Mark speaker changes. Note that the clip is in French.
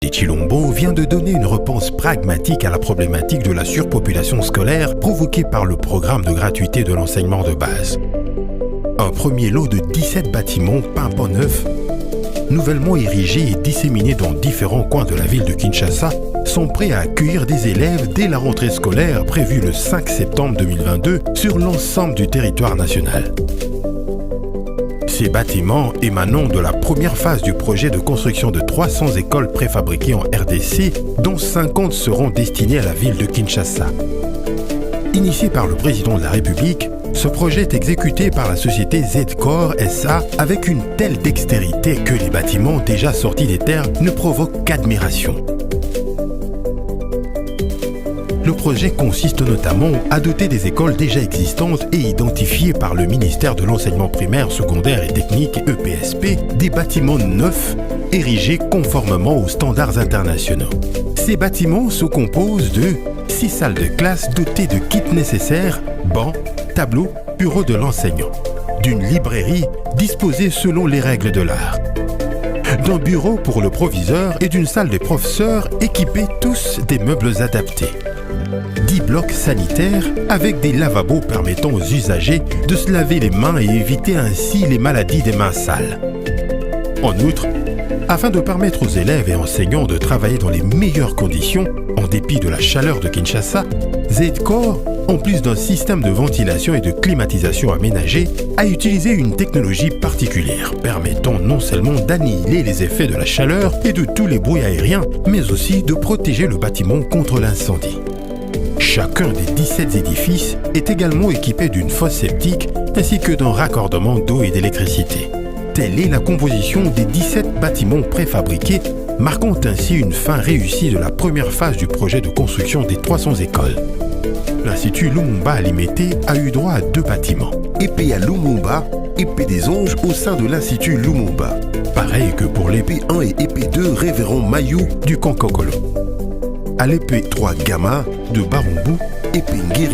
Speaker 1: de Chilombo vient de donner une réponse pragmatique à la problématique de la surpopulation scolaire provoquée par le programme de gratuité de l'enseignement de base. Un premier lot de 17 bâtiments peints en neuf, nouvellement érigés et disséminés dans différents coins de la ville de Kinshasa, sont prêts à accueillir des élèves dès la rentrée scolaire prévue le 5 septembre 2022 sur l'ensemble du territoire national. Ces bâtiments émanant de la première phase du projet de construction de 300 écoles préfabriquées en RDC, dont 50 seront destinées à la ville de Kinshasa. Initié par le président de la République, ce projet est exécuté par la société Z-Corps SA avec une telle dextérité que les bâtiments déjà sortis des terres ne provoquent qu'admiration. Le projet consiste notamment à doter des écoles déjà existantes et identifiées par le ministère de l'Enseignement primaire, secondaire et technique EPSP des bâtiments neufs érigés conformément aux standards internationaux. Ces bâtiments se composent de 6 salles de classe dotées de kits nécessaires, bancs, tableaux, bureaux de l'enseignant, d'une librairie disposée selon les règles de l'art, d'un bureau pour le proviseur et d'une salle des professeurs équipés tous des meubles adaptés. 10 blocs sanitaires avec des lavabos permettant aux usagers de se laver les mains et éviter ainsi les maladies des mains sales. En outre, afin de permettre aux élèves et enseignants de travailler dans les meilleures conditions, en dépit de la chaleur de Kinshasa, Z-Corps, en plus d'un système de ventilation et de climatisation aménagé, a utilisé une technologie particulière permettant non seulement d'annihiler les effets de la chaleur et de tous les bruits aériens, mais aussi de protéger le bâtiment contre l'incendie. Chacun des 17 édifices est également équipé d'une fosse septique ainsi que d'un raccordement d'eau et d'électricité. Telle est la composition des 17 bâtiments préfabriqués, marquant ainsi une fin réussie de la première phase du projet de construction des 300 écoles. L'Institut Lumumba Limité a eu droit à 2 bâtiments.
Speaker 2: Épée à Lumumba, épée des anges au sein de l'Institut Lumumba.
Speaker 1: Pareil que pour l'épée
Speaker 2: Épée 1 et épée 2, révérend Mayou.
Speaker 1: du Kankokolo.
Speaker 2: À l'épée 3 Gamma de Barumbu, épée Ngiri.